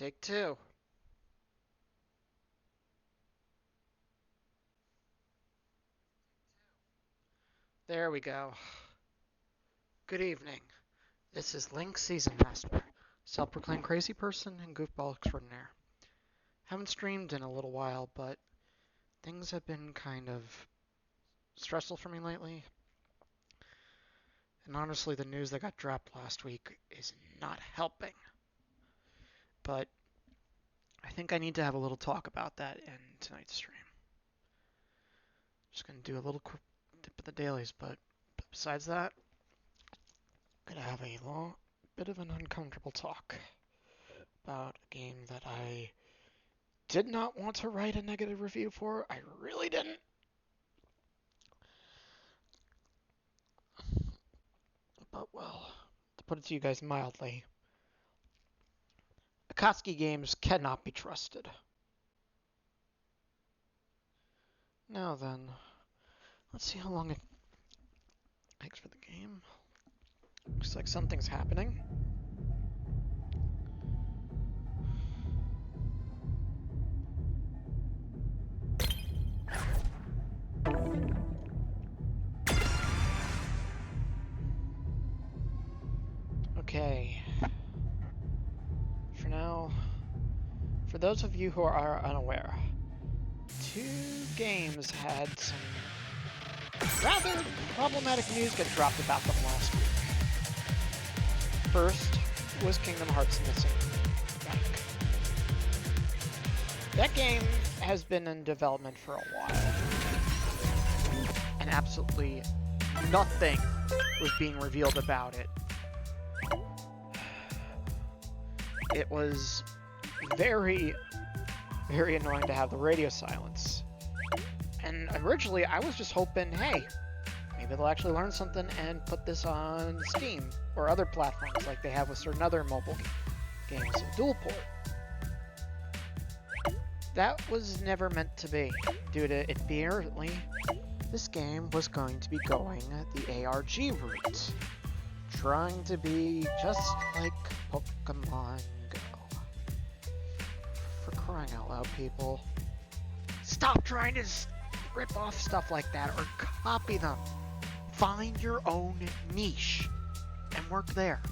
Take two. There we go. Good evening. This is Link Season Master, self-proclaimed crazy person and goofball extraordinaire. Haven't streamed in a little while, but things have been kind of stressful for me lately. And honestly, the news that got dropped last week is not helping. But I think I need to have a little talk about that in tonight's stream. Just gonna do a little dip of the dailies, but besides that, I'm gonna have a bit of an uncomfortable talk about a game that I did not want to write a negative review for. I really didn't. But, well, to put it to you guys mildly, Akatsuki games cannot be trusted. Now then, let's see how long it takes for the game. Looks like something's happening. Okay. For now, for those of you who are unaware, two games had some rather problematic news get dropped about them last week. First was Kingdom Hearts Missing Bank. That game has been in development for a while, and absolutely nothing was being revealed about it. It was very, very annoying to have the radio silence. And originally, I was just hoping, hey, maybe they'll actually learn something and put this on Steam or other platforms like they have with certain other mobile games, dual port. That was never meant to be, due to it apparently this game was going to be going the ARG route, trying to be just like Pokemon Go. For crying out loud, people. Stop trying to rip off stuff like that or copy them. Find your own niche and work there.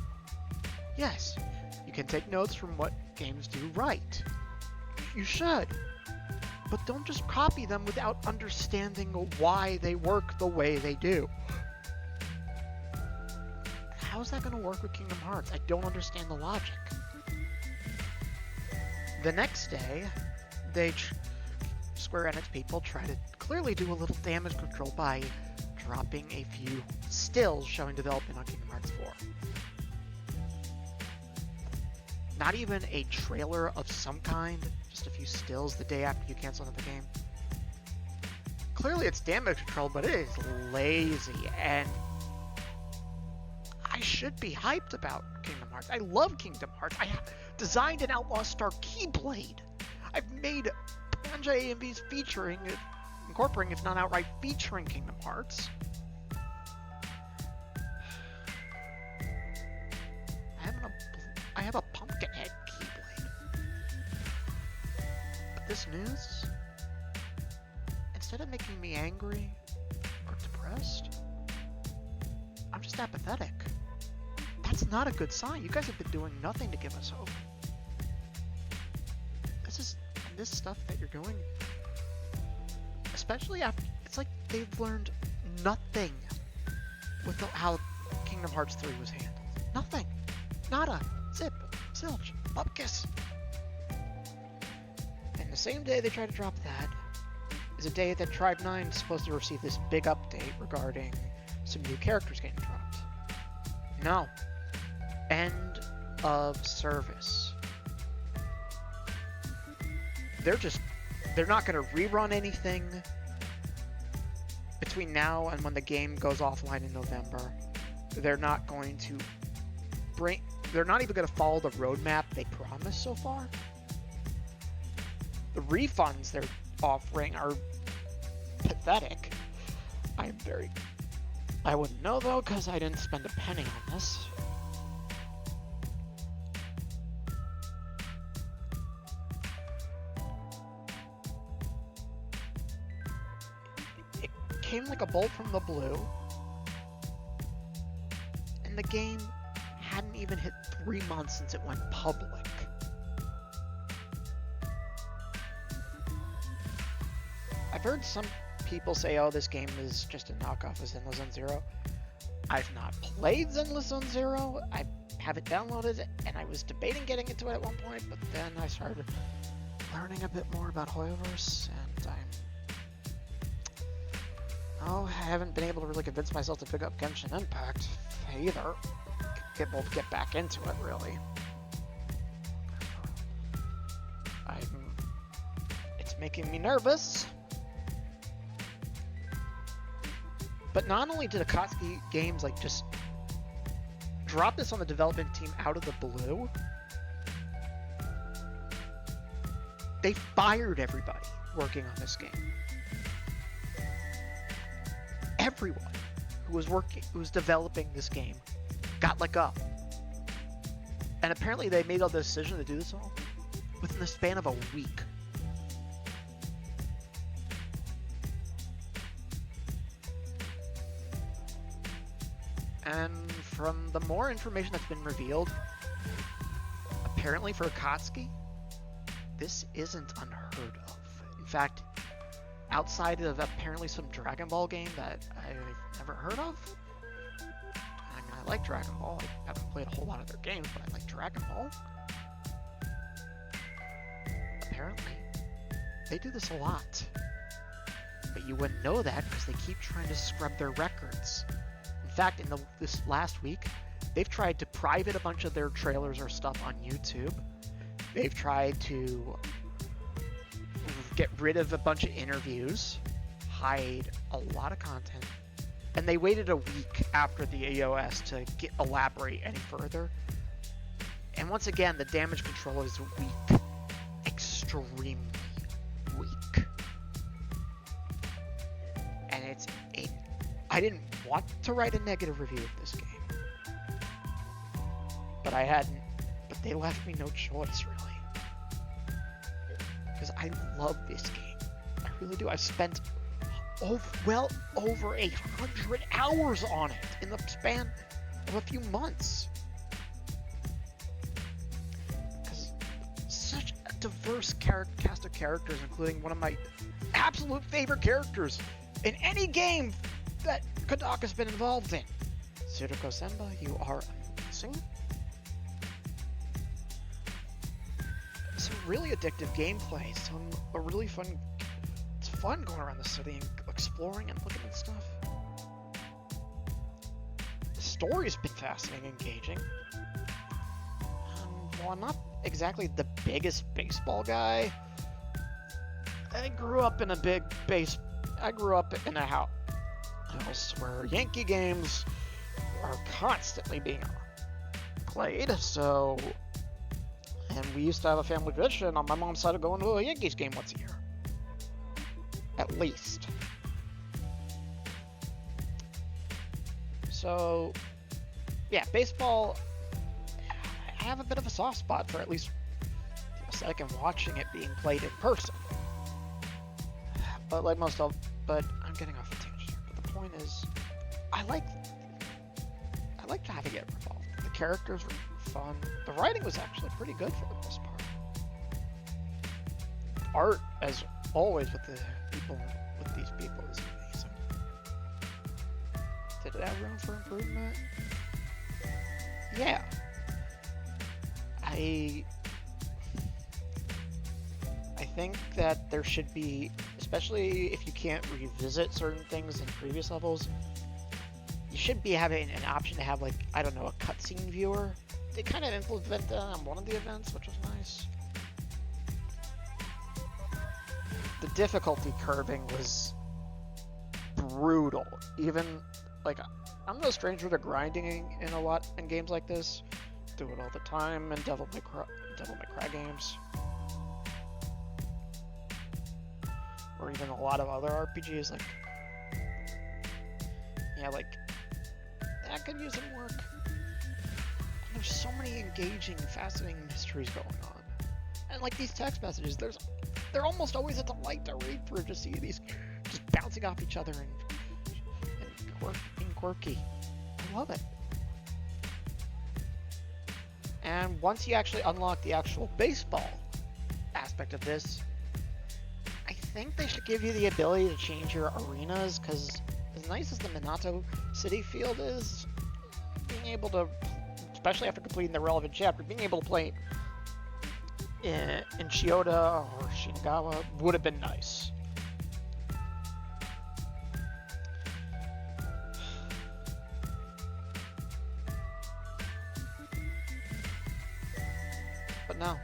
Yes, you can take notes from what games do right. You should. But don't just copy them without understanding why they work the way they do. How's that going to work with Kingdom Hearts? I don't understand the logic. The next day, Square Enix people try to clearly do a little damage control by dropping a few stills showing development on Kingdom Hearts 4. Not even a trailer of some kind, just a few stills the day after you cancel another game. Clearly it's damage control, but it is lazy, and I should be hyped about Kingdom Hearts. I love Kingdom Hearts. I have designed an Outlaw Star Keyblade. I've made Panja AMVs incorporating, if not outright featuring Kingdom Hearts. I have a Pumpkinhead Keyblade. But this news, instead of making me angry or depressed, I'm just apathetic. That's not a good sign. You guys have been doing nothing to give us hope. This stuff that you're doing, especially after, it's like they've learned nothing with how Kingdom Hearts 3 was handled. Nothing. Nada. Zip. Zilch. Upkiss. And the same day they try to drop that is a day that Tribe 9 is supposed to receive this big update regarding some new characters getting dropped. No. End of service. They're not going to rerun anything between now and when the game goes offline in November. They're not going to they're not even going to follow the roadmap they promised so far. The refunds they're offering are pathetic. I wouldn't know though, because I didn't spend a penny on this. came like a bolt from the blue, and the game hadn't even hit 3 months since it went public. I've heard some people say, oh, this game is just a knockoff of Zenless Zone Zero. I've not played Zenless Zone Zero. I have it downloaded, and I was debating getting into it at one point, but then I started learning a bit more about Hoyoverse, and I haven't been able to really convince myself to pick up Genshin Impact either. Get back into it, really. It's making me nervous. But not only did Akatsuki Games like just drop this on the development team out of the blue, they fired everybody working on this game. Everyone who was developing this game got let go. And apparently they made the decision to do this all within the span of a week. And from the more information that's been revealed, apparently for Akatsuki, this isn't unheard of. In fact, outside of apparently some Dragon Ball game that I've never heard of, I mean, I like Dragon Ball. I haven't played a whole lot of their games, but I like Dragon Ball. Apparently, they do this a lot. But you wouldn't know that because they keep trying to scrub their records. In fact, in this last week, they've tried to private a bunch of their trailers or stuff on YouTube. They've tried to get rid of a bunch of interviews, hide a lot of content, and they waited a week after the EOS to elaborate any further. And once again, the damage control is weak. Extremely weak. And I didn't want to write a negative review of this game, but I hadn't. But they left me no choice, really, because I love this game. I really do. I've spent well over 100 hours on it in the span of a few months. Because such a diverse cast of characters, including one of my absolute favorite characters in any game that Kodaka's been involved in. Tsuruko Senba, you are amazing. Some really addictive gameplay, a really fun. It's fun going around the city and exploring and looking at stuff. The story's been fascinating and engaging. While I'm not exactly the biggest baseball guy, I grew up in a house where Yankee games are constantly being played, so, and we used to have a family tradition on my mom's side of going to a Yankees game once a year. At least. So, yeah, baseball, I have a bit of a soft spot for, at least the aesthetic and watching it being played in person. But but I'm getting off the tangent here. But the point is, I like having it involved. The characters were fun. The writing was actually pretty good for the most part. Art, as always with these people, is amazing. Did it have room for improvement? Yeah. I think that there should be, especially if you can't revisit certain things in previous levels, you should be having an option to have, like, I don't know, a cutscene viewer. They kind of implemented that on one of the events, which was nice. The difficulty curving was brutal. Even, like, I'm no stranger to grinding in games like this. Do it all the time in Devil May Cry games. Or even a lot of other RPGs, like, yeah, like, that could use some work. And there's so many engaging, fascinating mysteries going on. And like these text messages, they're almost always a delight to read through, to see these just bouncing off each other and being quirky. I love it. And once you actually unlock the actual baseball aspect of this, I think they should give you the ability to change your arenas, because as nice as the Minato City field is, being able to, especially after completing the relevant chapter, being able to play in Chiyoda or Shinagawa would have been nice. But no.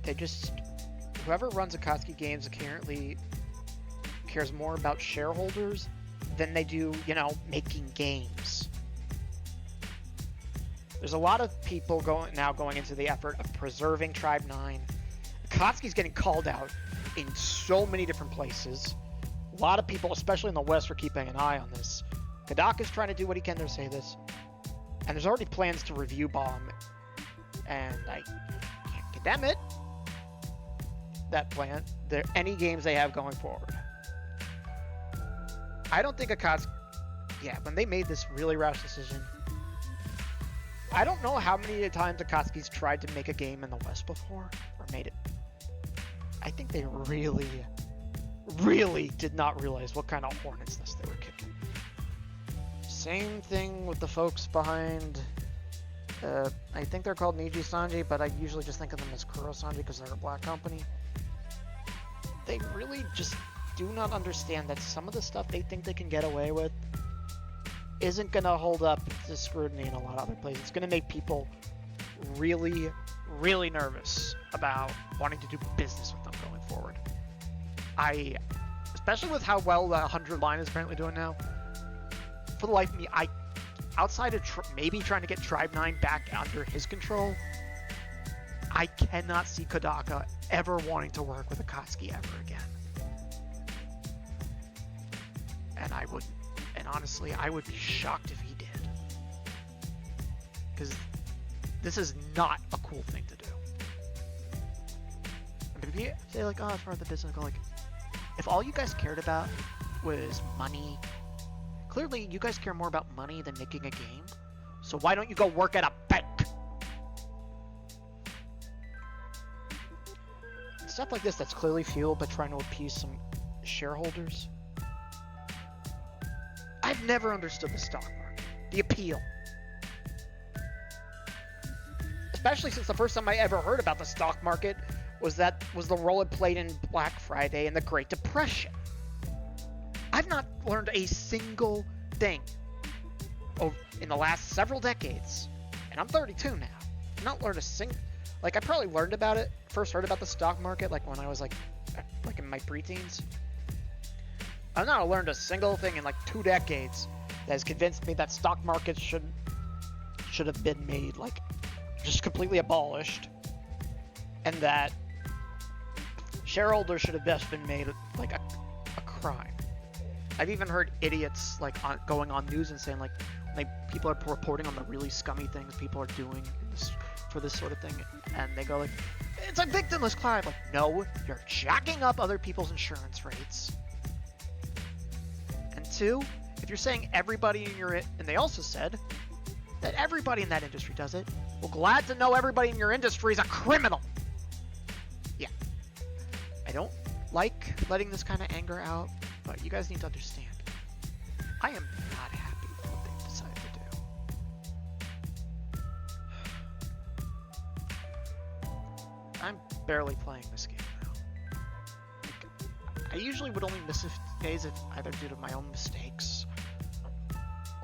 They just, whoever runs Akatsuki Games currently cares more about shareholders than they do, you know, making games. There's a lot of people going into the effort of preserving Tribe 9. Akatsuki's getting called out in so many different places. A lot of people, especially in the West, are keeping an eye on this. Kodaka's trying to do what he can to say this. And there's already plans to review bomb. And I can't condemn it. That plan. Any games they have going forward. I don't think Akatsuki... Yeah, when they made this really rash decision... I don't know how many times Akatsuki's tried to make a game in the West before, or made it. I think they really, really did not realize what kind of hornet's nest they were kicking. Same thing with the folks behind, I think they're called Niji Sanji, but I usually just think of them as Kuro Sanji because they're a black company. They really just do not understand that some of the stuff they think they can get away with isn't going to hold up to scrutiny in a lot of other places. It's going to make people really, really nervous about wanting to do business with them going forward. Especially with how well the 100 line is apparently doing now, for the life of me, outside of maybe trying to get Tribe 9 back under his control, I cannot see Kodaka ever wanting to work with Akatsuki ever again. And honestly, I would be shocked if he did. Because this is not a cool thing to do. I mean, if you say like, oh, it's part of the business, go like, if all you guys cared about was money, clearly you guys care more about money than making a game. So why don't you go work at a bank? And stuff like this that's clearly fueled by trying to appease some shareholders. I've never understood the stock market, the appeal. Especially since the first time I ever heard about the stock market was the role it played in Black Friday and the Great Depression. I've not learned a single thing in the last several decades, and I'm 32 now. I've not learned a single, like I probably learned about it, first heard about the stock market like when I was like in my preteens. I've not learned a single thing in like 2 decades that has convinced me that stock markets should have been made like just completely abolished, and that shareholders should have just been made like a crime. I've even heard idiots like going on news and saying like people are reporting on the really scummy things people are doing for this sort of thing, and they go like, it's a victimless crime. Like, no, you're jacking up other people's insurance rates. And 2, if you're saying everybody in your, and they also said that everybody in that industry does it, well, glad to know everybody in your industry is a criminal. Yeah. I don't like letting this kind of anger out, but you guys need to understand, I am not happy with what they've decided to do. I'm barely playing this game now. Like, I usually would only miss days if either due to my own mistakes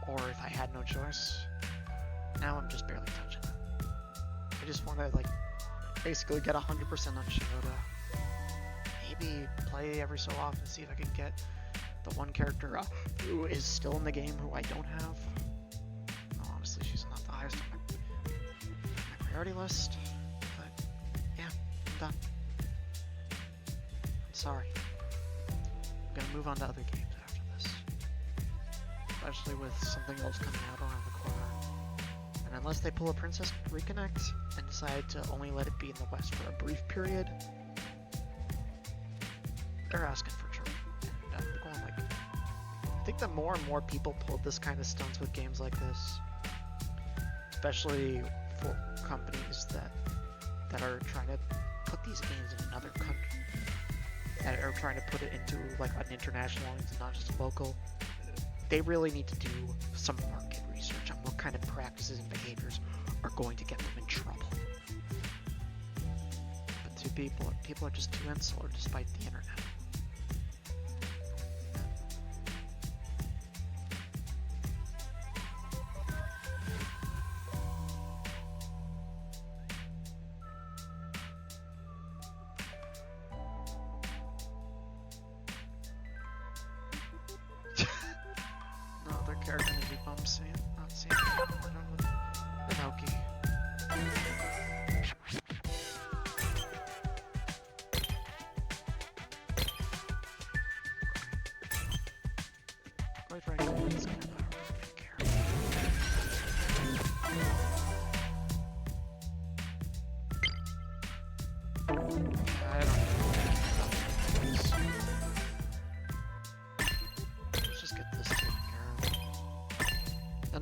or if I had no choice. Now I'm just barely touching it. I just want to like basically get 100% on Shiroda. Maybe play every so often, see if I can get the one character who is still in the game who I don't have. Well, honestly, she's not the highest on my priority list. But yeah, I'm done. I'm sorry. I'm gonna move on to other games after this. Especially with something else coming out around the corner. And unless they pull a Princess Reconnect and decide to only let it be in the West for a brief period, they're asking for trouble. on. Like, I think the more and more people pull this kind of stunts with games like this, especially for companies that are trying to put these games in another country, that are trying to put it into like an international audience and not just local, they really need to do some market research on what kind of practices and behaviors are going to get them in trouble. But to people are just too insular despite the internet.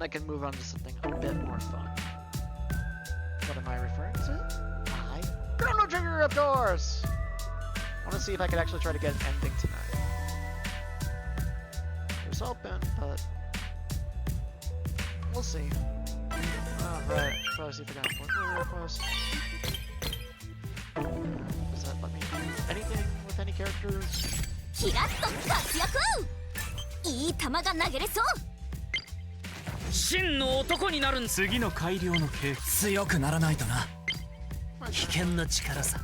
I can move on to something a bit more fun. What am I referring to? Chrono Trigger, of course! I want to see if I can actually try to get an ending tonight. I was hoping, but we'll see. Alright, probably see if I got a point request. Does that let me do anything with any characters? 真の男になるん次の改良の計強くならないとな危険な力さ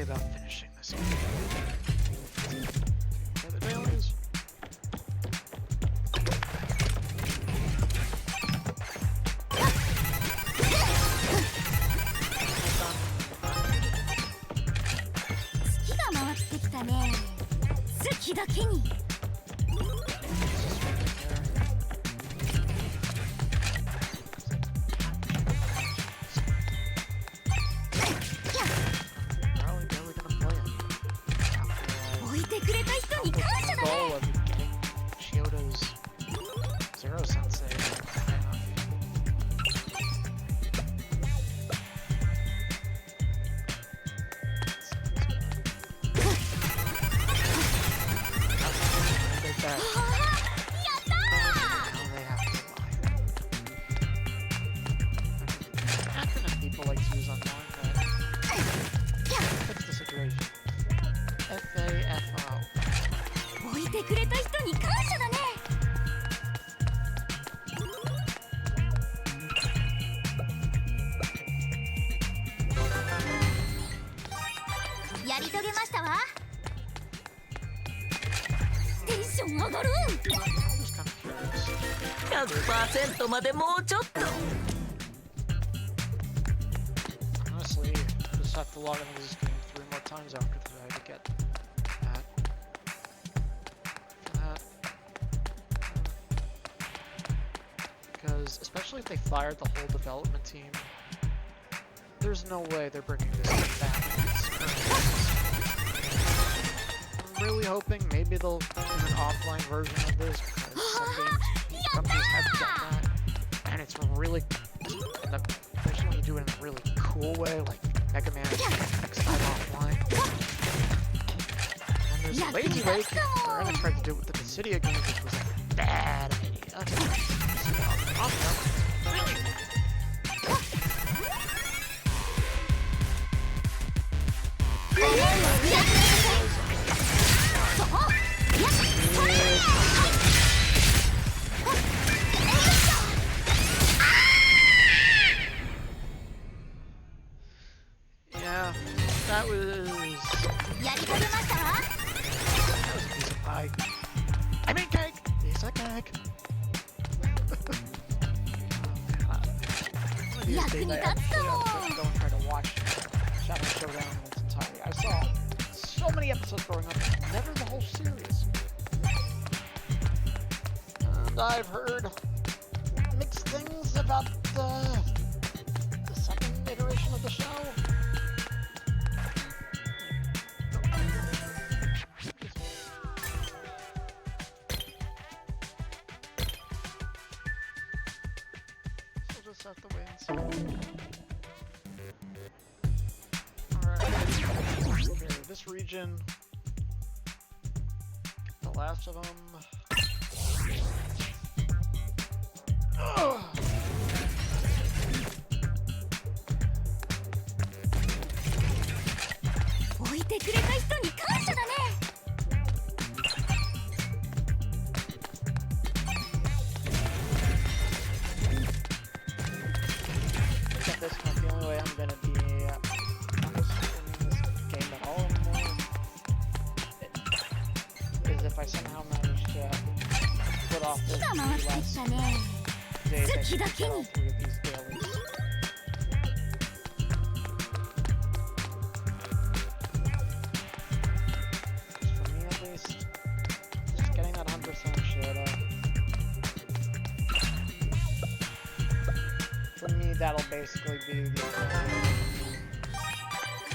about finishing this game. Are the dailies? Honestly, just have to log into this game 3 more times after today to get that. Because especially if they fired the whole development team, there's no way they're bringing this game back. I'm really hoping maybe they'll do an offline version of this, because some games, companies have done that, and it's really, especially when you do it in a really cool way, like Mega Man X5 offline. And there's Lazy Lake, where I tried to do it with the Dissidia games, which was a bad idea. Really bad. Yeah, that was a piece of pie. I mean cake! Piece of cake. previous days, I actually couldn't go and try to watch Shadow Showdown in its entirety. I saw so many episodes growing up, never the whole series. And I've heard mixed things about the second iteration of the show. So we'll just have to wait and see. Alright, okay, this region, the last of them. Ugh. 置いてくれた人に感謝だね。 At this point, the only way I'm gonna be almost winning this game at all anymore is if I somehow manage to put off the 火が回ってきたね。 days I 月 can だ get け all に。 three of these dailies. For me at least, just getting that 100% Shadow. For me, that'll basically be the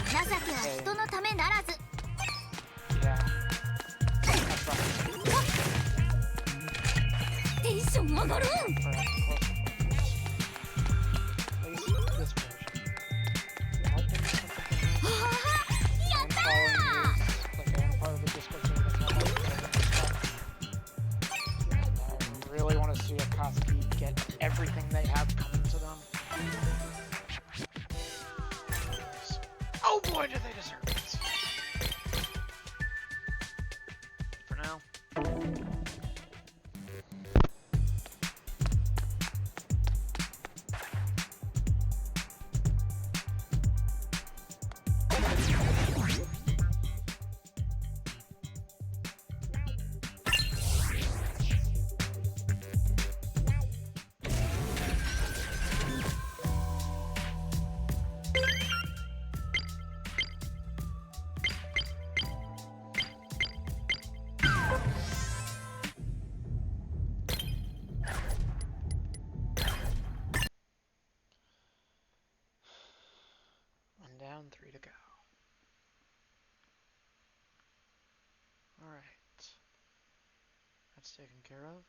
情けは人のためならず。 yeah. That's right. テンション上がるん。 Perhaps at least this version. Hoping something ははは、や I'm った following this, like I'm part of the Discord server that's not like and I really want to see Akatsuki get everything they have coming to them. Oh boy, do they deserve it! For now. One down, three to go. Alright. That's taken care of.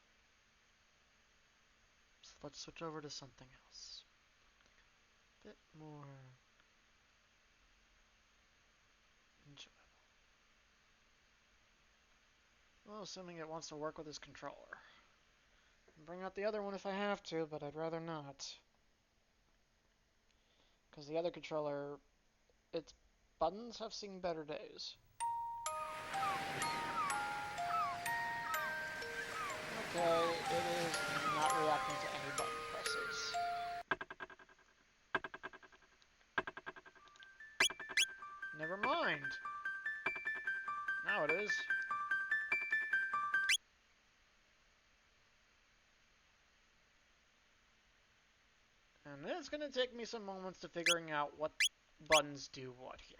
So let's switch over to something else. A bit more enjoyable. Well, assuming it wants to work with this controller. Bring out the other one if I have to, but I'd rather not. Because the other controller, its buttons have seen better days. Okay, it is not reacting to any button presses. Never mind. Now it is. And it's going to take me some moments to figuring out what buttons do what here.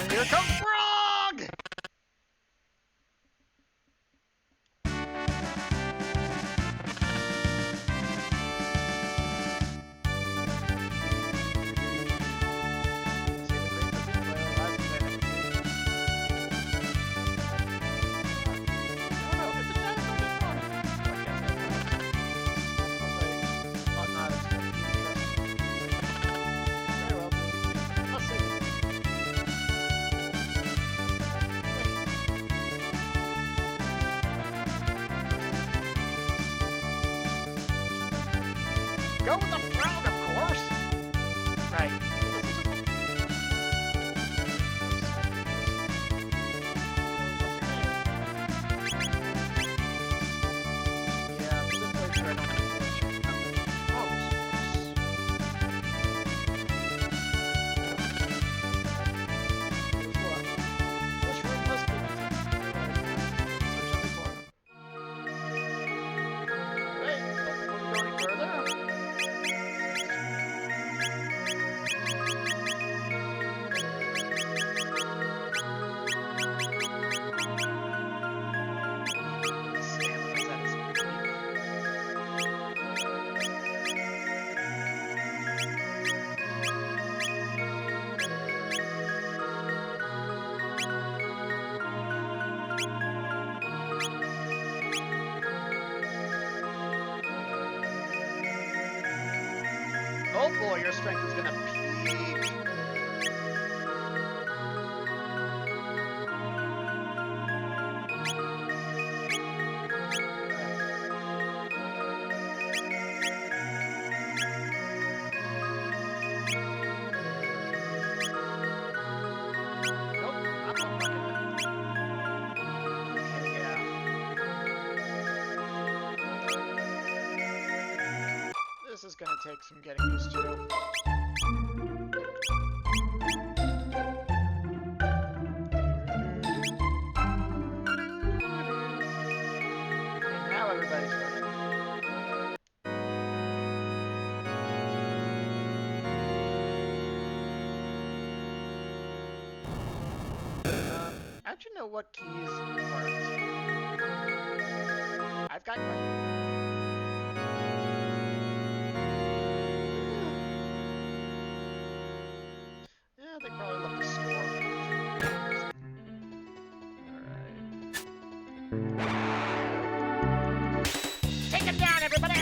Here comes Frog! Go with the frog, of course! Right. Yeah, this place right on this room must be Wait, before we go any further. Oh boy, your strength is gonna peak. Nope, I'm not fucking it. Okay, yeah. This is gonna take some getting used to. And now everybody's ready. How'd you know what keys worked? I've got questions. Yeah, they probably left the score. Alright. Take him down, everybody!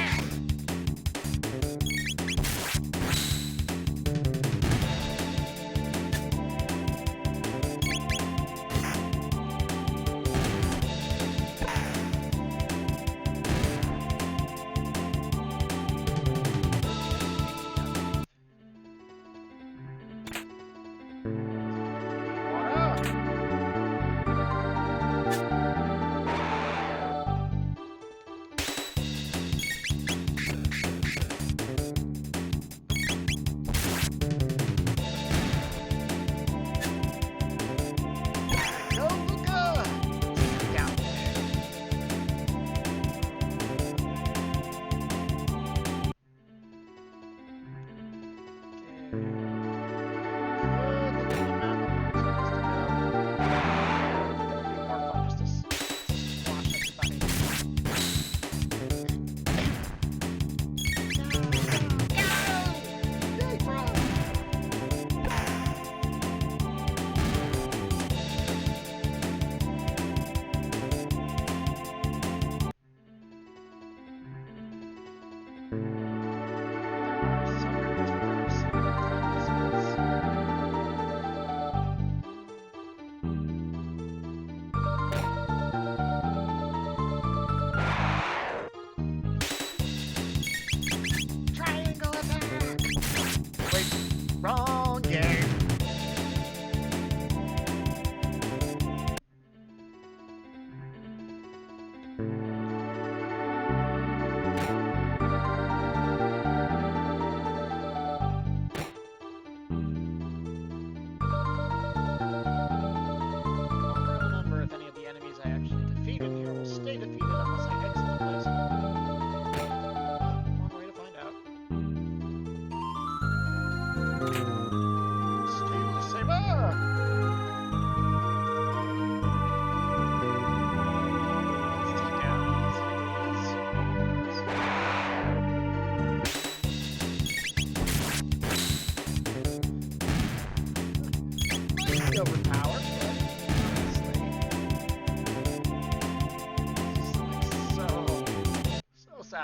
Stable saber!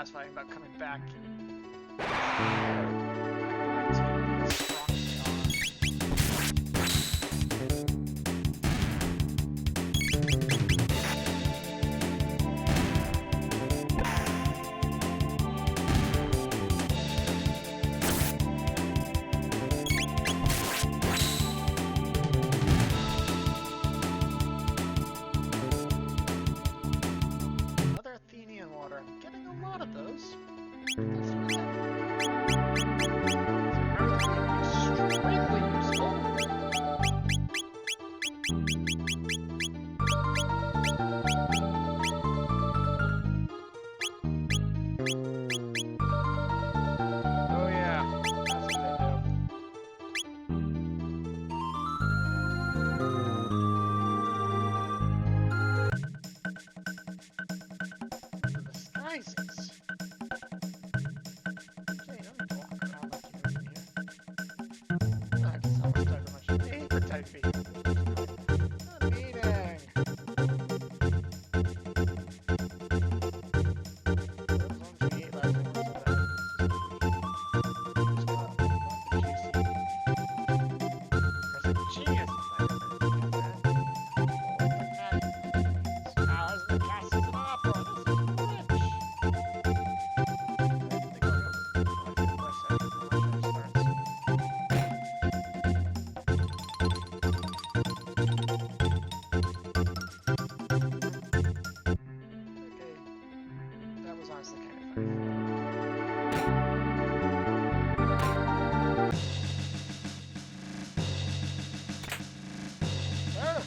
satisfying about coming back. Another Athenian water. I'm getting a lot of those. Extremely useful. Oh yeah, that's what they do. Disguises. Okay, you don't need to walk around like you do in here. I guess how much time much you need for typing. A meeting. Those ones we ate last night were so bad. There's a genius inside of it. Stars and castles and opera. This is rich. Okay, that was honestly kind of funny. Ah!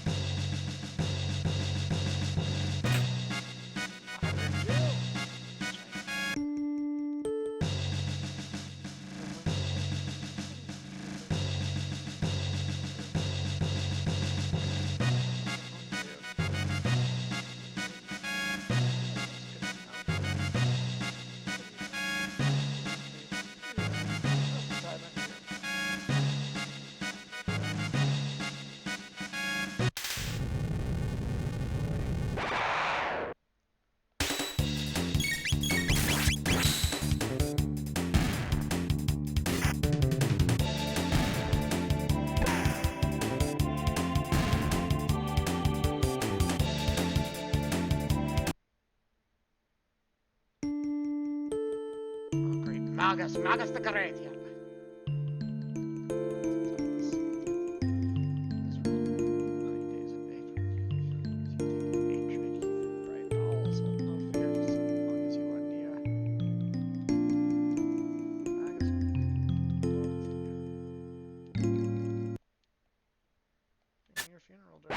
Oh, great. Magus the Great, yeah. Your funeral day.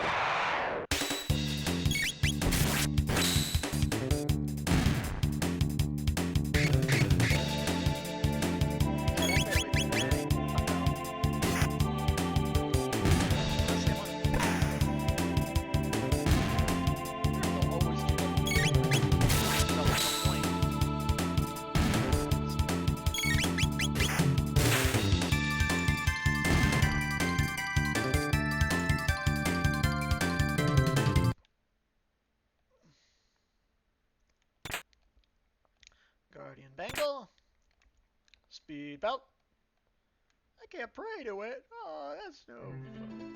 Guardian Bangle. Speed belt. I can't pray to it. Oh, that's no fun.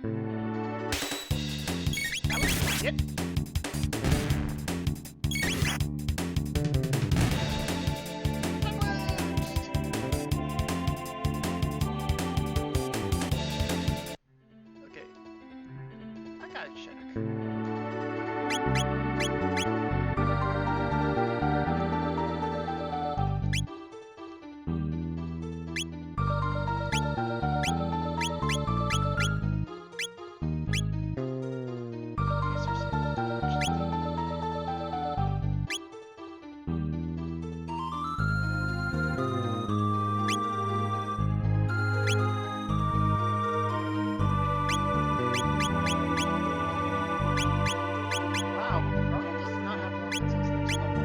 That was it. Okay. I gotta check. Wow, Chrono does not have more hits as next level.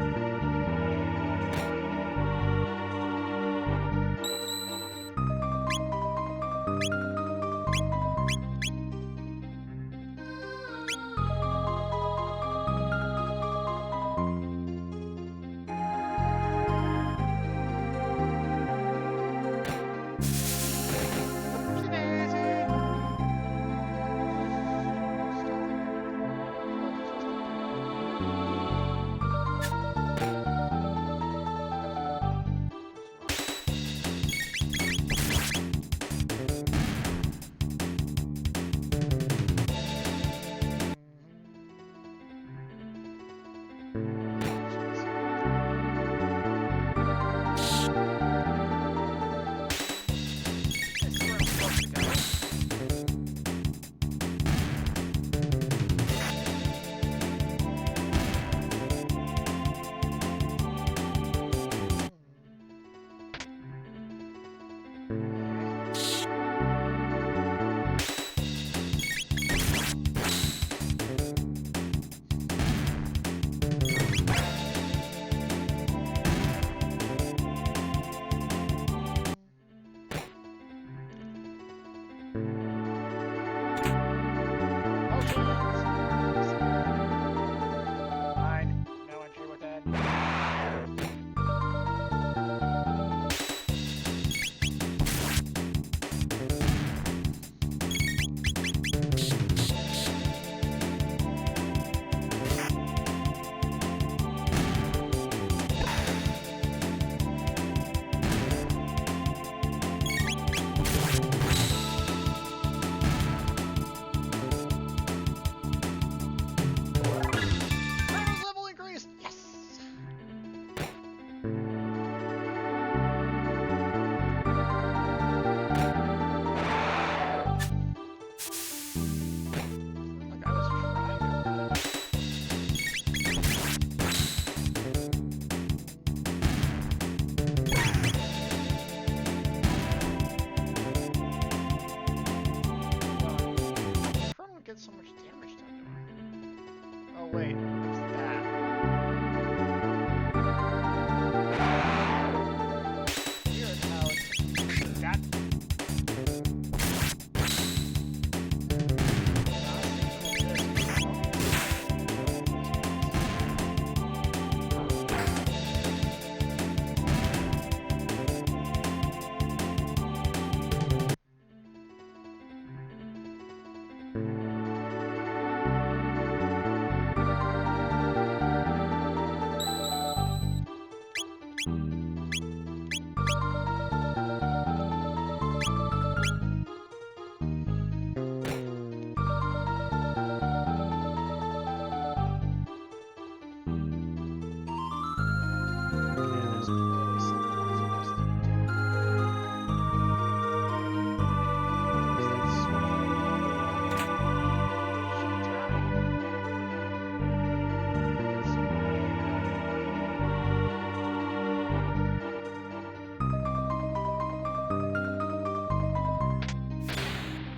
Fine. No entry within. Chrono's level increased! Yes! Like I was trying to. Chrono gets so much damage done to him. Oh wait, what's that? Weird how it's that.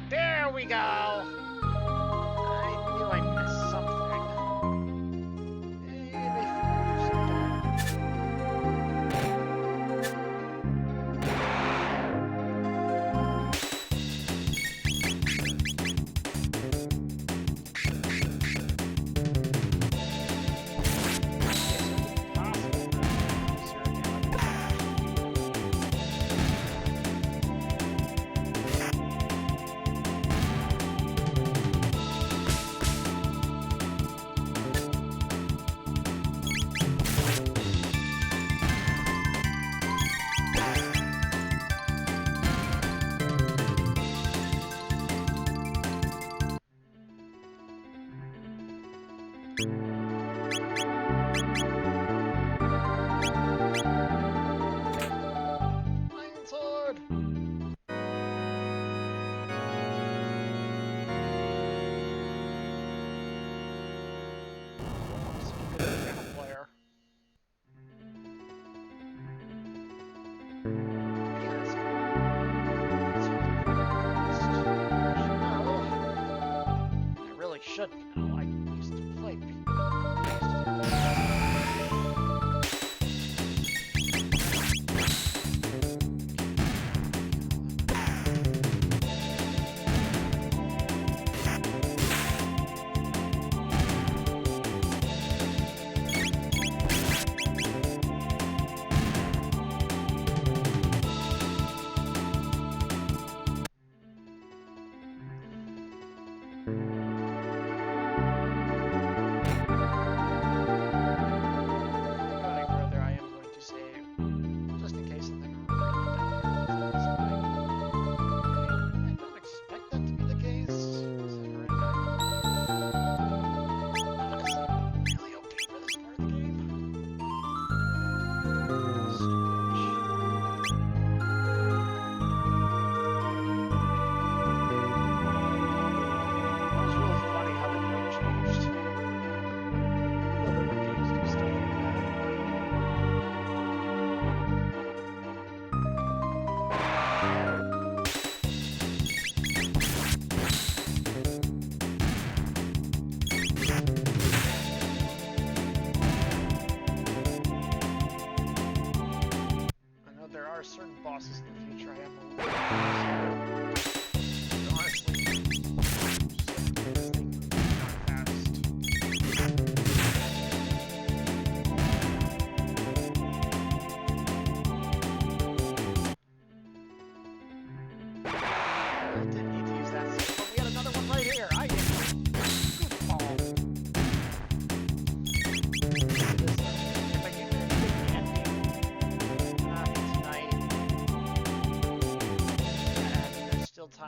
There we go! I knew I missed something. Maybe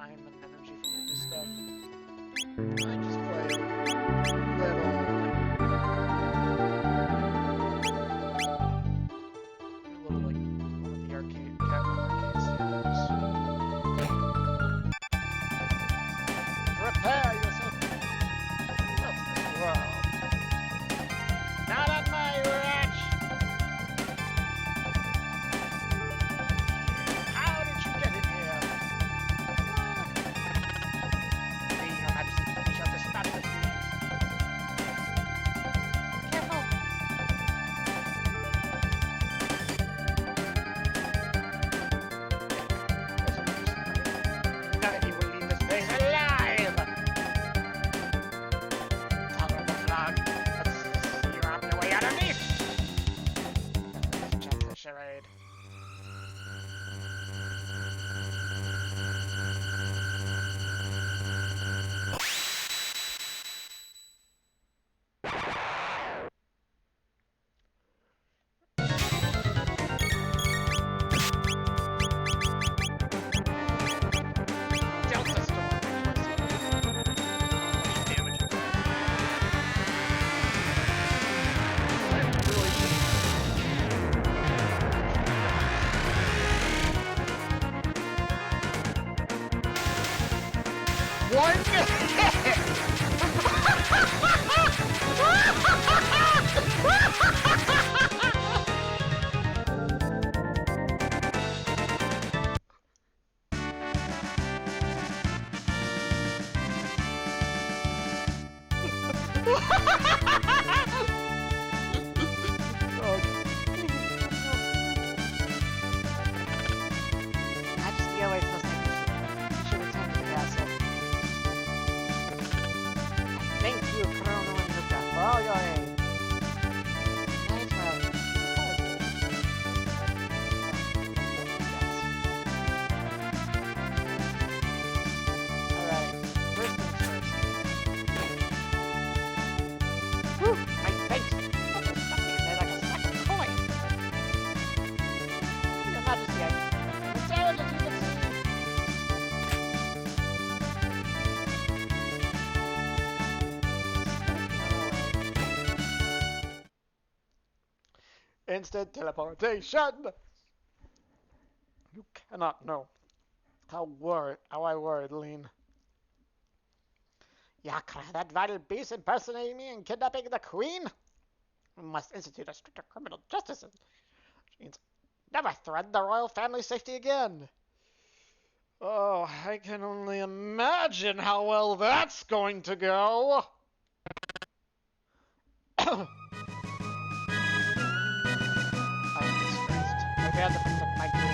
time and energy for me to do stuff. I just play little, like one of the arcade, Capcom arcade standards. Prepare yourself. That's the world. Not on my watch. How did you get in here? Your Majesty, we shall dispatch the fiend. Careful. None of you will leave this place alive. Tolerable flag. Let's see you on your way underneath. It's just a charade. Delta Storm. Damage. I really should. One Majesty awaits us. You should return to the castle. Thank you, Chrono Trigger, for all your aid. Nice road. Alright, first things first. Whew, my face! That just stuck me in there like a sack of coin. Your Majesty, I'm sorry that you can see. Instant teleportation! You cannot know how I worried, Lean. Yakra, that vile beast impersonating me and kidnapping the Queen? We must institute a stricter criminal justice. Which means never threaten the royal family safety again. Oh, I can only imagine how well that's going to go. I'm disgraced. I failed to protect my queen.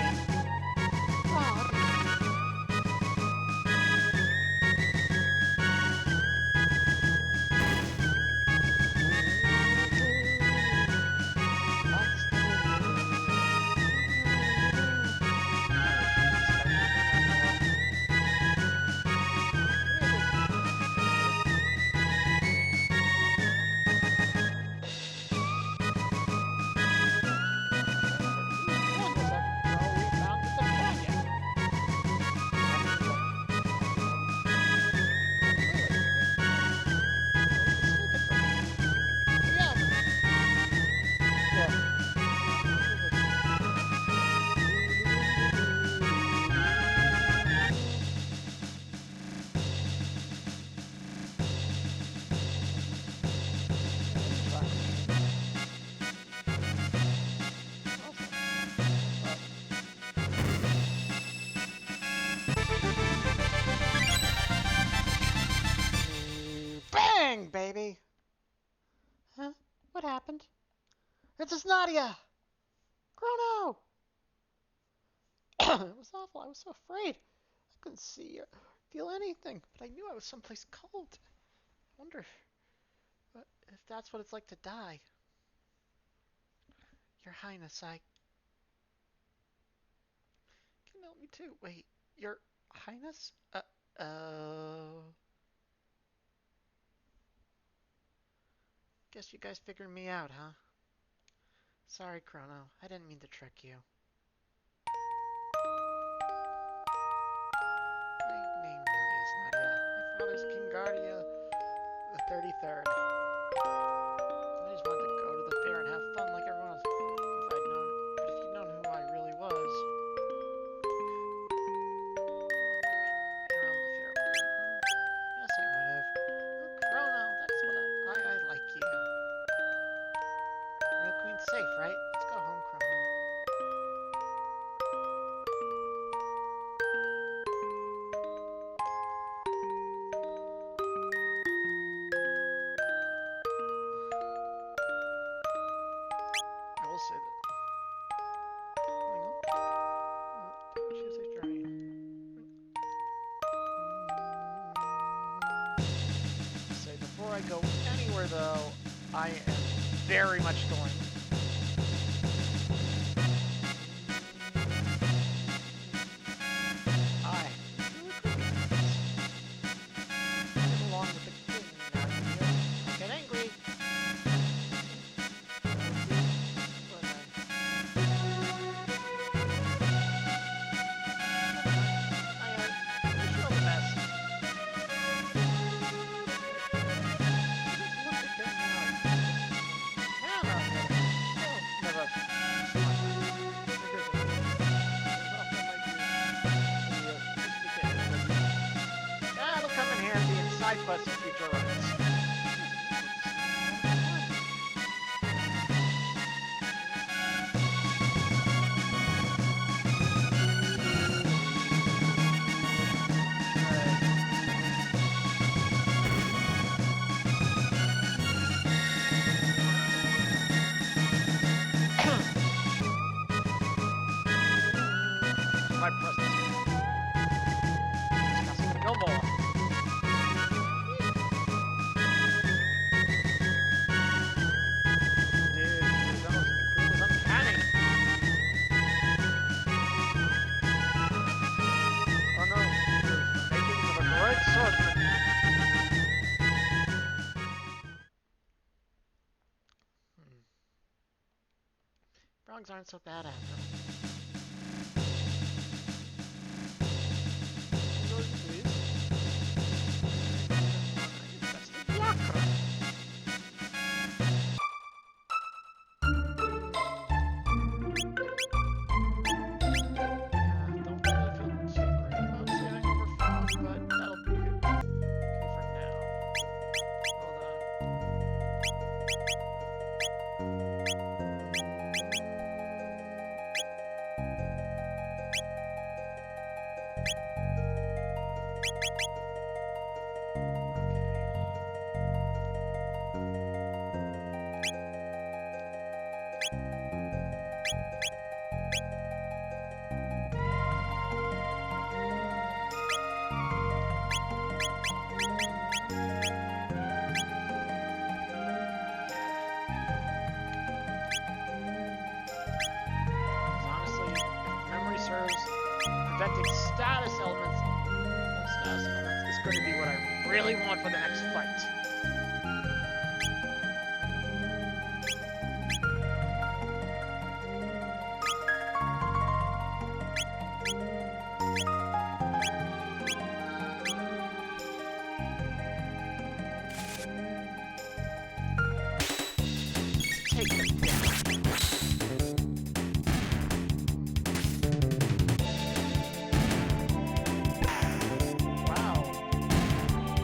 Bang, baby! Huh? What happened? It's a Nadia! Chrono! It was awful. I was so afraid. I couldn't see or feel anything, but I knew I was someplace cold. I wonder if that's what it's like to die. Your Highness, I can help me too. Wait, Your Highness? Guess you guys figured me out, huh? Sorry, Chrono. I didn't mean to trick you. My Where's Kingardia the 33rd? I just wanted to go to the fair and have fun like everyone else. If I'd known, but if you'd known who I really was. Around the fair party, Chrono? Yes, I would have. Oh, Chrono, that's what I like you. Real Queen's safe, right? Let's go home, Chrono. I will say that. Choose a journey. Say before I go anywhere though, I am very much going. I get along with the king now. I get angry. That'll come in handy in side quests and future runs. My presence. Discussing no more. Dude, the queen is uncanny. Oh no, you're making of a great swordsman. Frogs aren't so bad after all. Preventing status elements is going to be what I really want for the next fight. Take them down. Wow.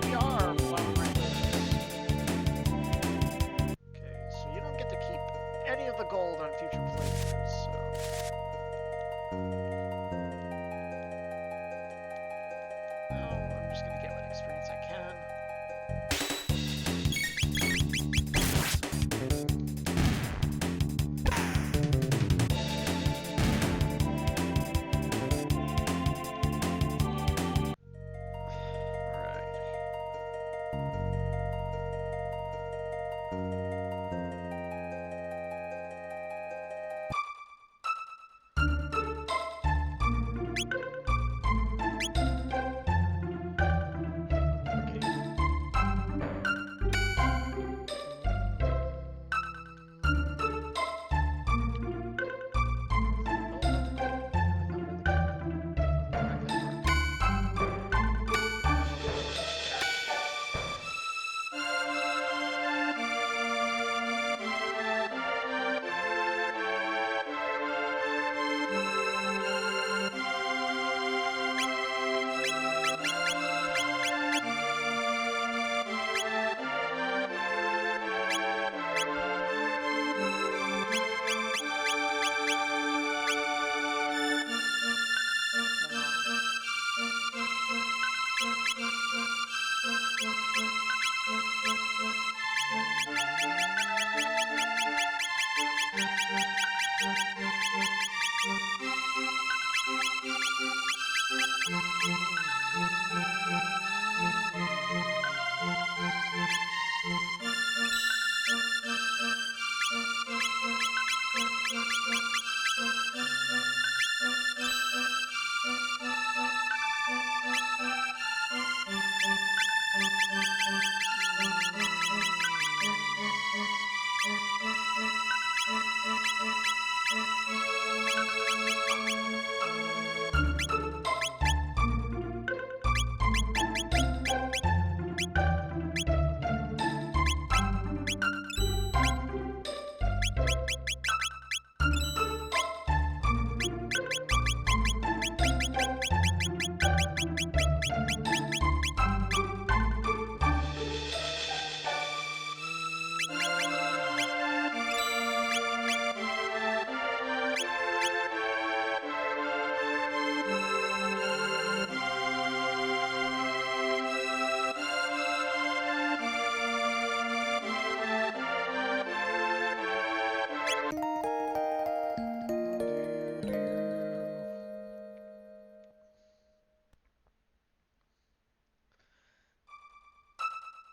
We are Flower Rangers.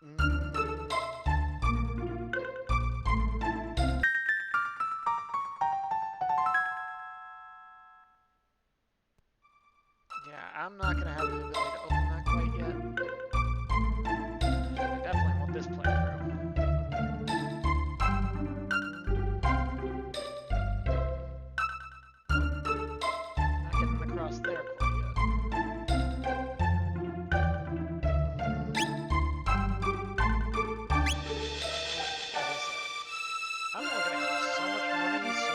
Yeah, I'm not gonna have the ability to open that quite yet. I definitely want this playthrough. Not getting across there quite yet. I'm looking at so much money, so...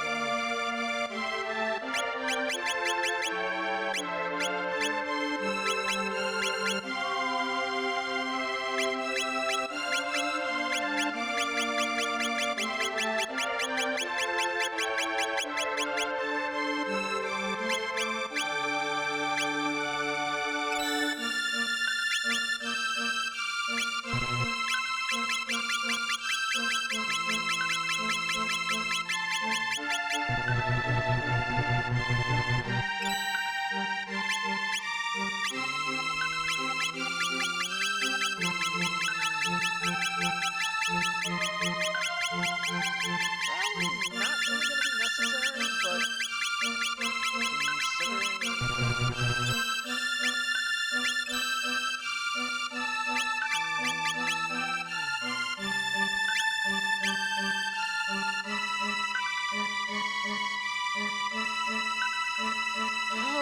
Not really going to be necessary, but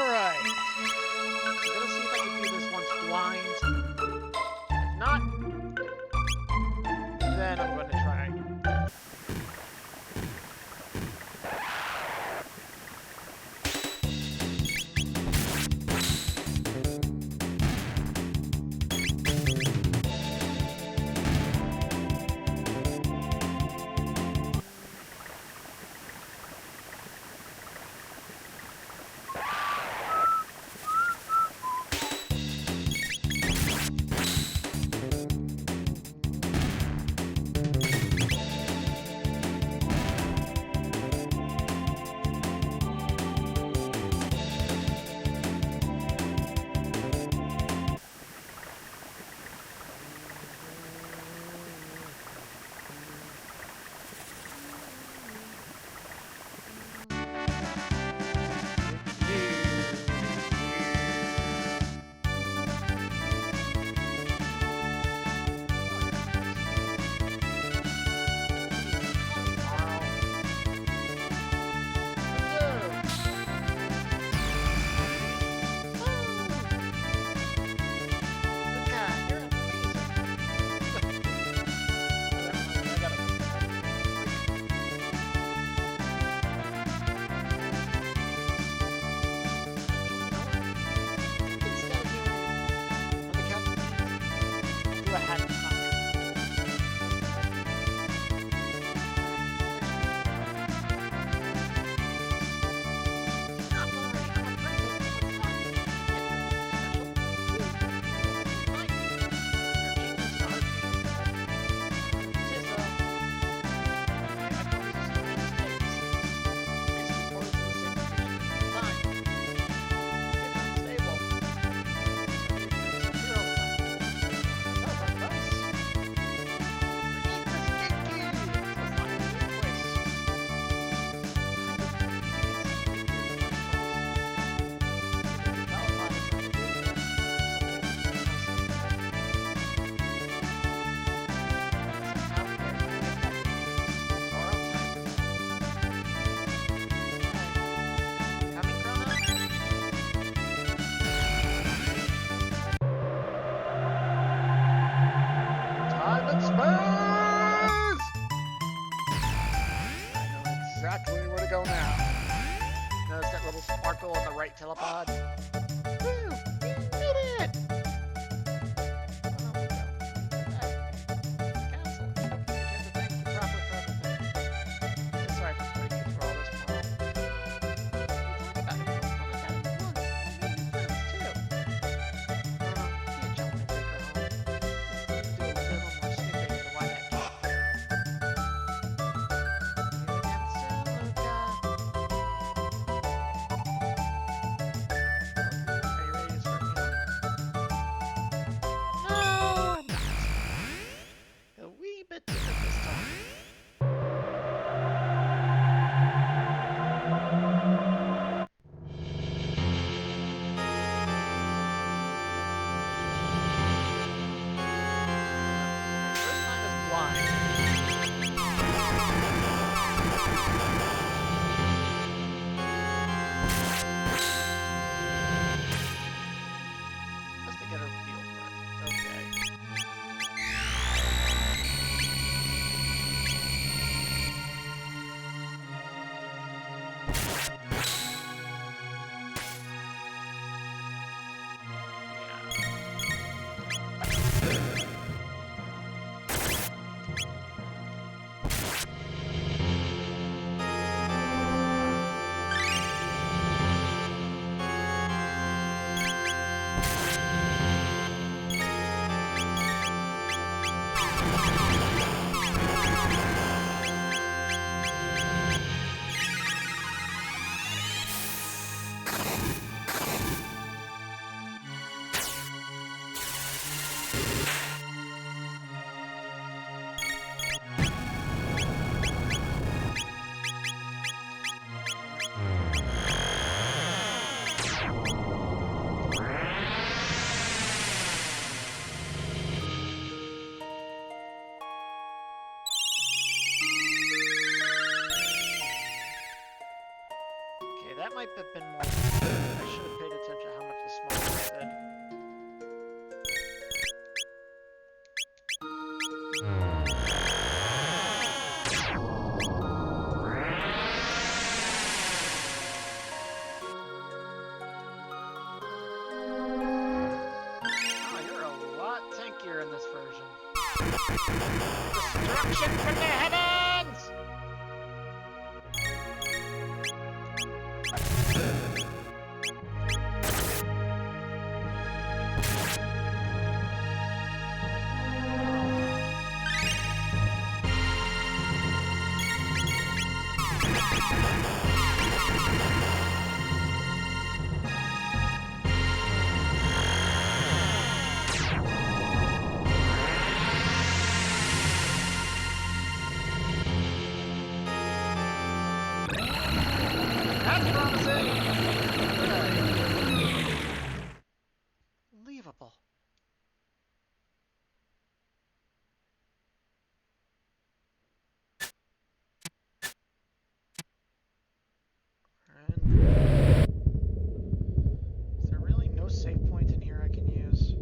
alright. I'm going to see if I can do this once blind. If not, then I'm going to try. Go now. Notice that little sparkle on the right telepod? Woo! We did it! Cancel. Here's the thing, proper for everything. Sorry for putting you through all this tomorrow. We talked about it. Look, I made new friends too. Can't jump and take her home. Let's do a little more snipping into why that came. might have been more. I should have paid attention to how much the small ones did. Oh, you're a lot tankier in this version. Destruction from the heavens! That's promising! Unbelievable. And is there really no save point in here I can use?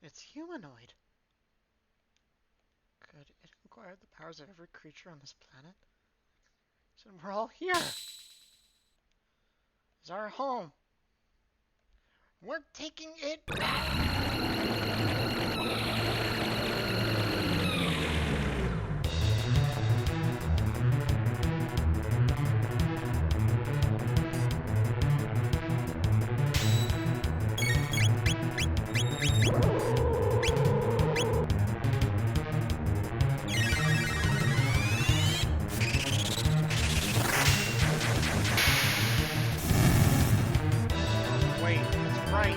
It's humanoid. Could it acquire the powers of every creature on this planet? So we're all here. It's our home. We're taking it back. Wait, that's right.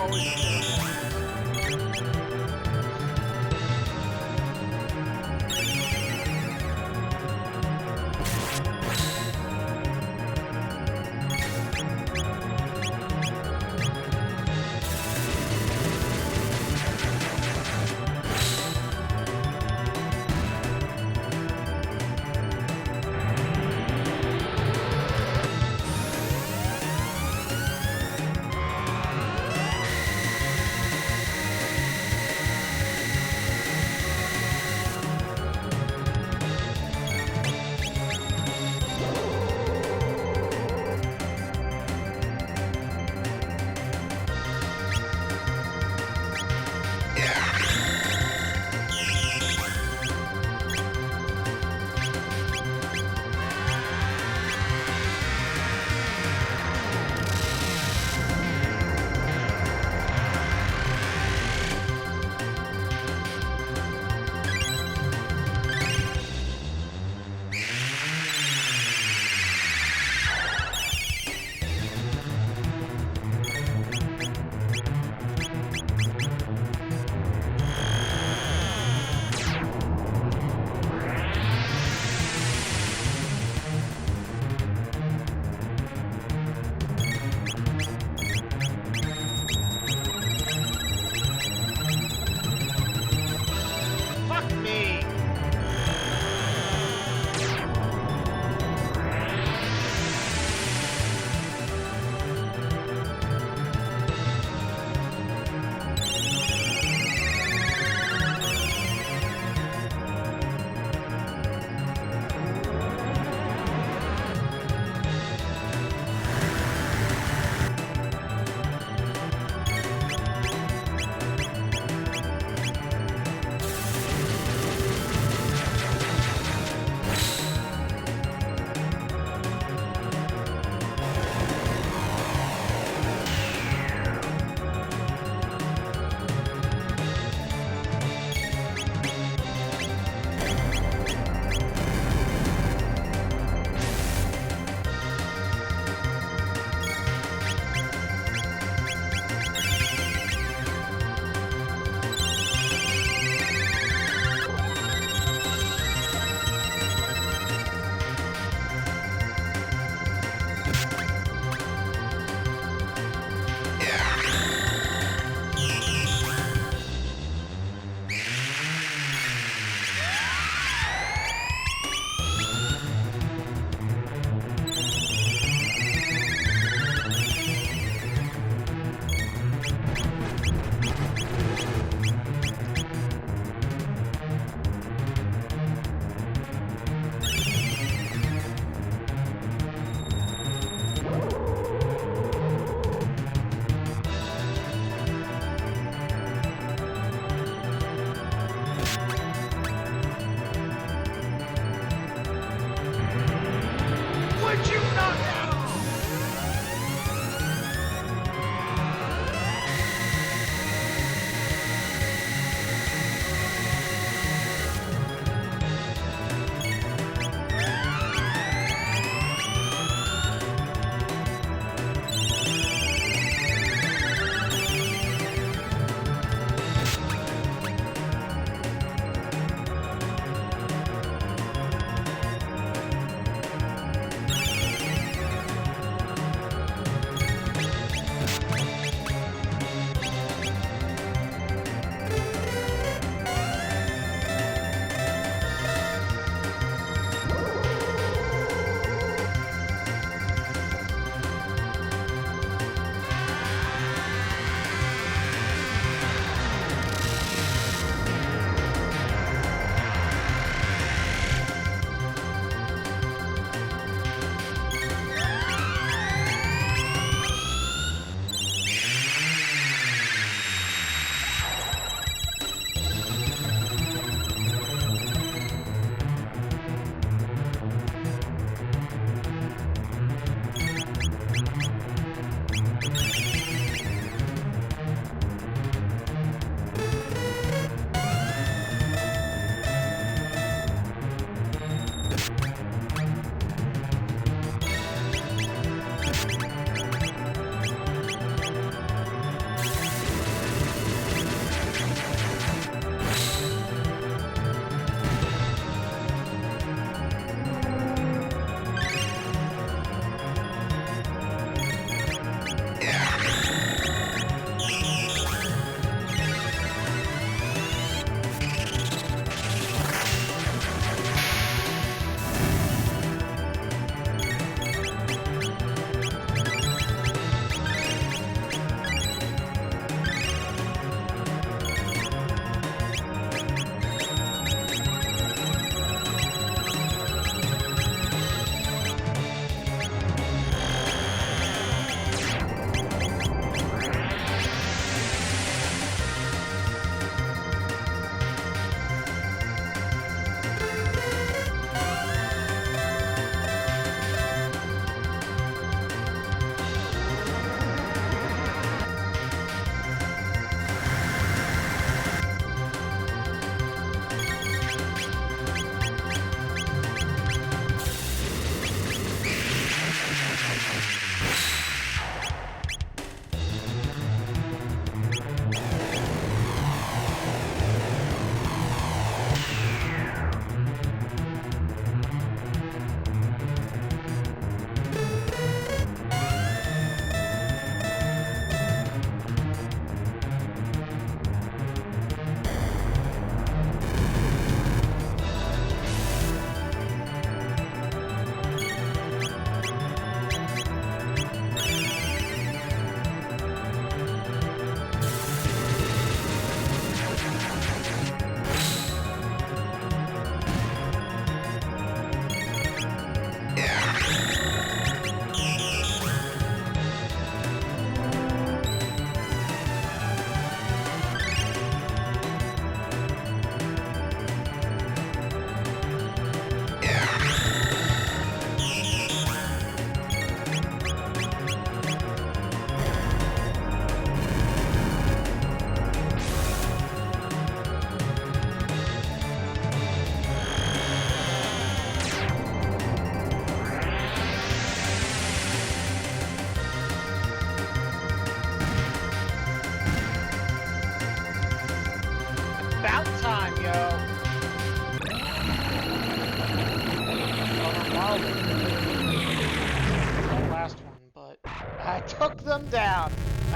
Oh shit.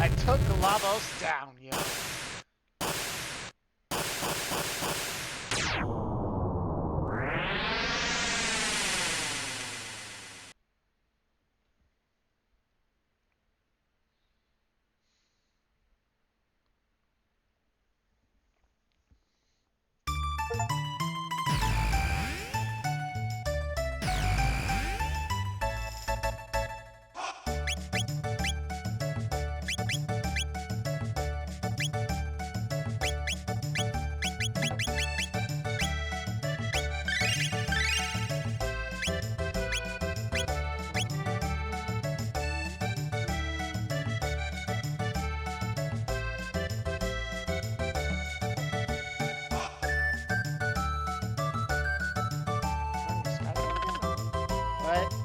I took Lavos down, yo. What?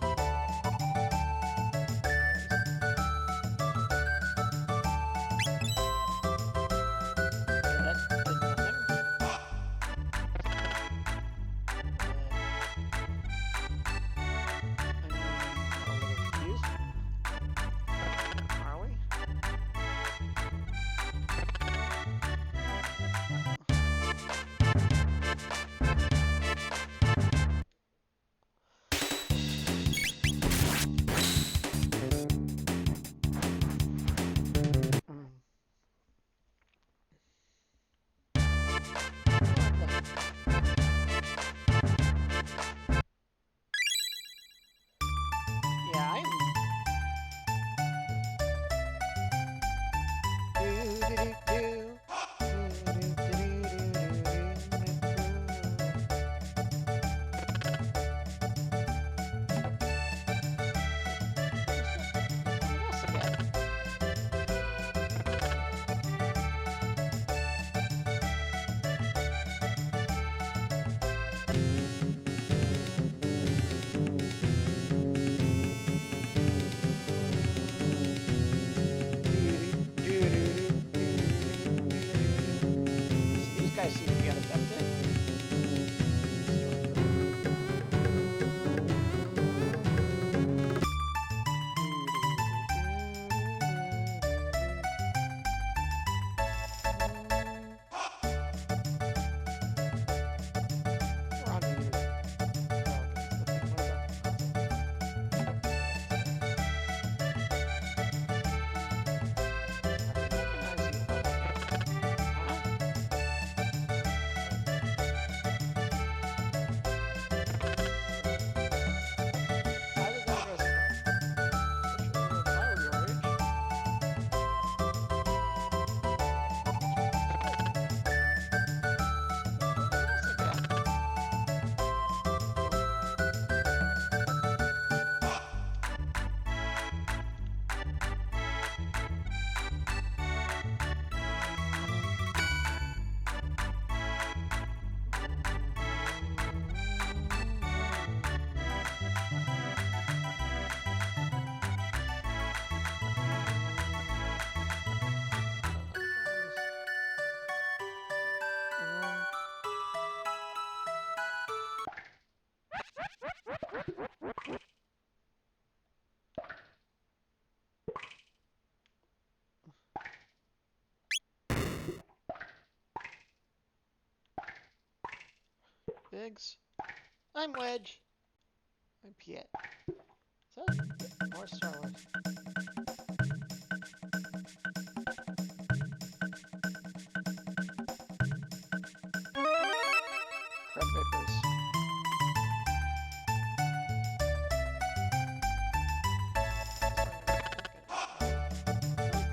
Biggs. I'm Wedge. I'm Piet. So, more Star Wars. Crab Vapors.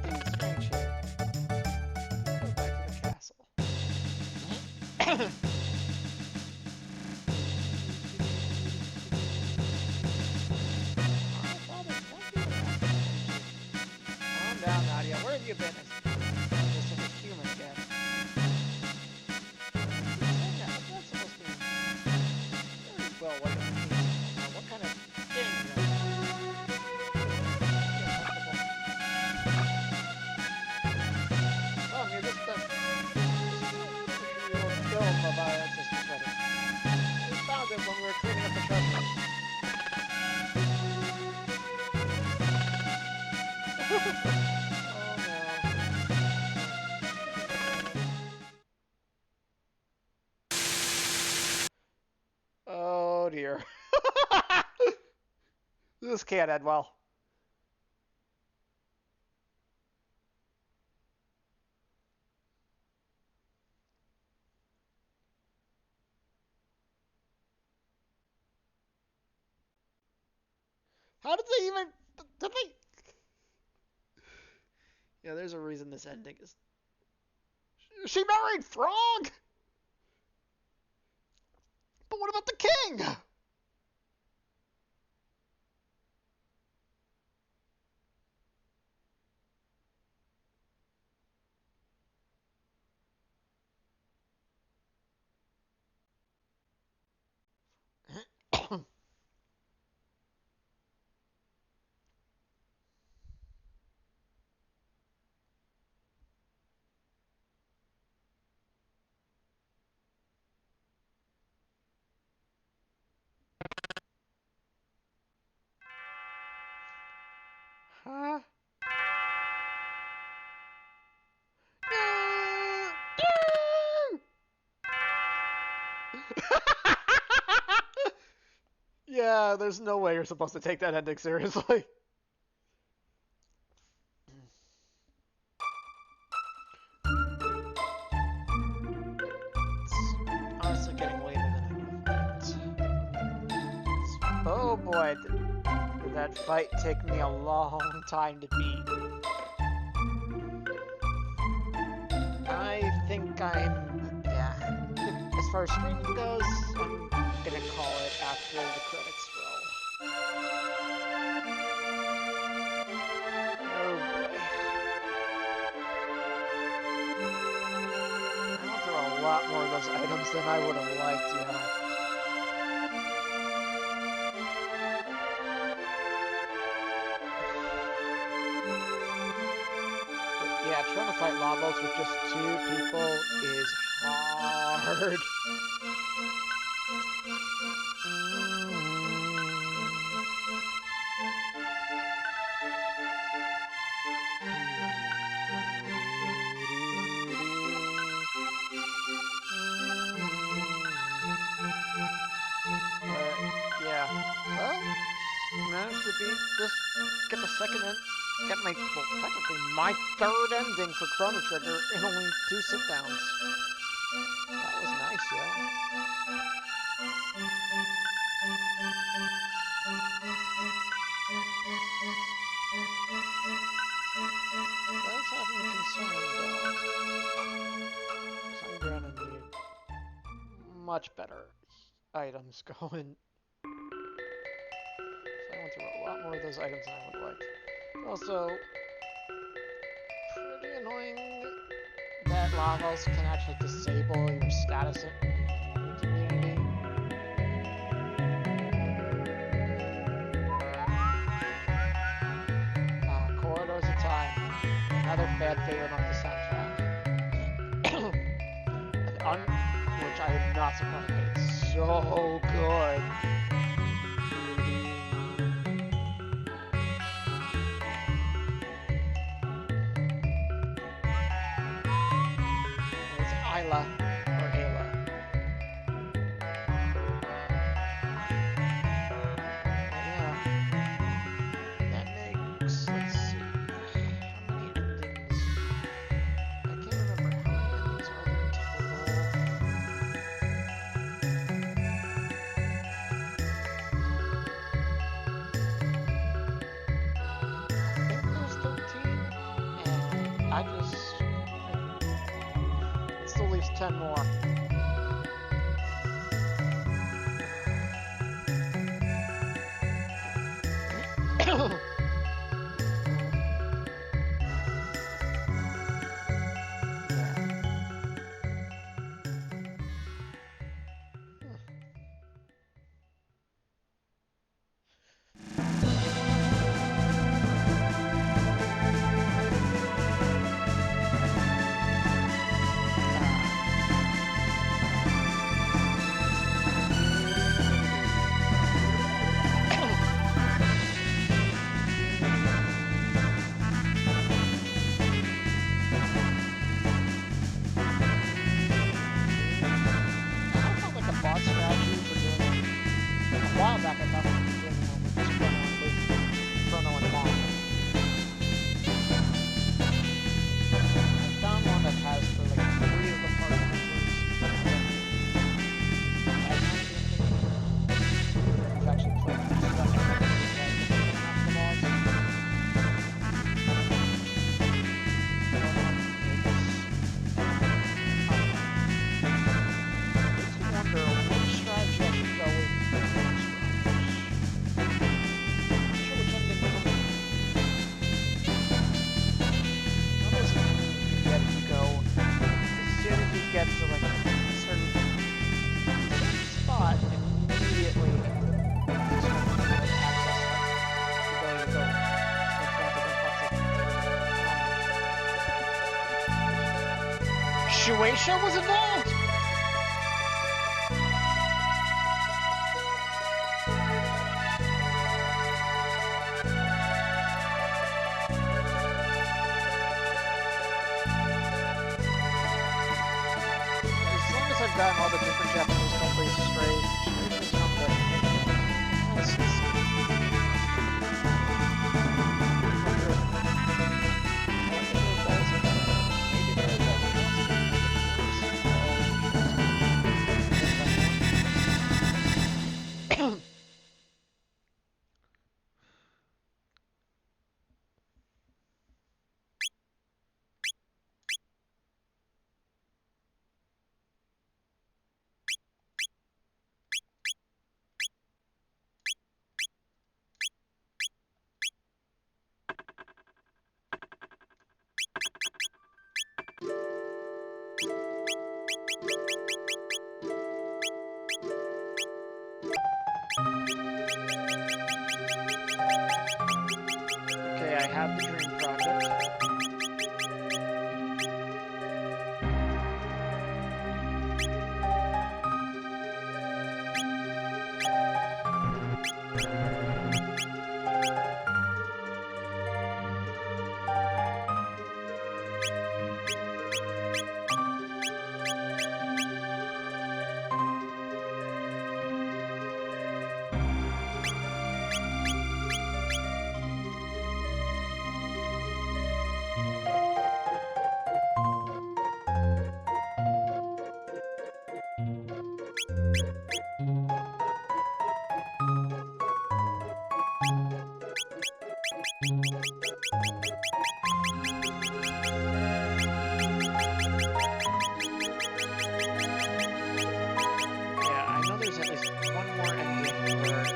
Something strange here. Let's go back to the castle. Calm down, Nadia. Where have you been? This is a human again. That's not supposed to be very well what it means. What kind of game is that? Oh, you're just a film of our ancestors' wedding. We found it when we were cleaning up the treasure. Oh no. out here. This can't end well. How did they even... Did they... Yeah, there's a reason this ending is... She married Frog! But what about the king? Huh? Yeah, there's no way you're supposed to take that ending seriously. It's honestly getting later than I thought. Oh boy, did that fight take me a long time to beat. I think yeah. As far as streaming goes, I'm gonna call it after the credits roll. Oh boy. I went through a lot more of those items than I would have liked, you know. But yeah, trying to fight Lavos with just 2 people is hard. Yeah. Well, managed to get the second end, get my, well, technically my 3rd ending for Chrono Trigger in only 2 sit-downs. That was nice, yeah. Does have me concerned, though. So I'm gonna need much better items going. So I went through a lot more of those items than I would like. Also, pretty annoying that Lavos can actually disable your status community. Corridors of Time, another fan favorite on the soundtrack. Which I am not surprised. It's so good. It's Isla or Ayla. Yeah. That makes, let's see, how many endings? I can't remember how many endings are there total. I think there's 13, and it still leaves 10 more. Shueisha was involved? As long as I've gotten all the different Japanese countries straight, Shueisha's not that. Let's see. Okay, I have the Dream Project. Yeah, I know there's at least one more ending where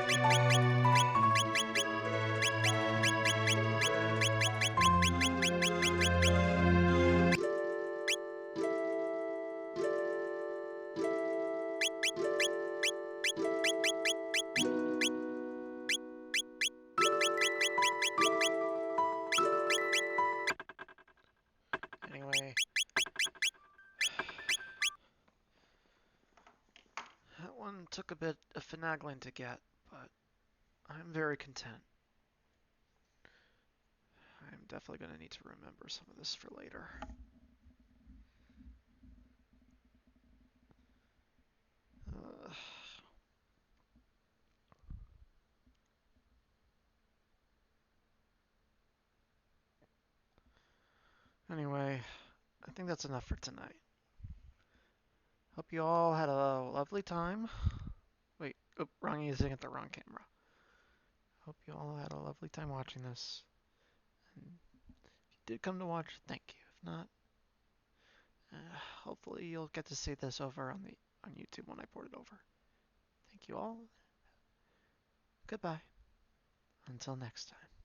anyway, that one took a bit of finagling to get, but I'm very content. I'm definitely going to need to remember some of this for later. Uh, anyway, I think that's enough for tonight. Hope you all had a lovely time. Wait, oh, wrong using at the wrong camera. Hope you all had a lovely time watching this. And if you did come to watch, thank you. If not, hopefully you'll get to see this over on YouTube when I port it over. Thank you all. Goodbye. Until next time.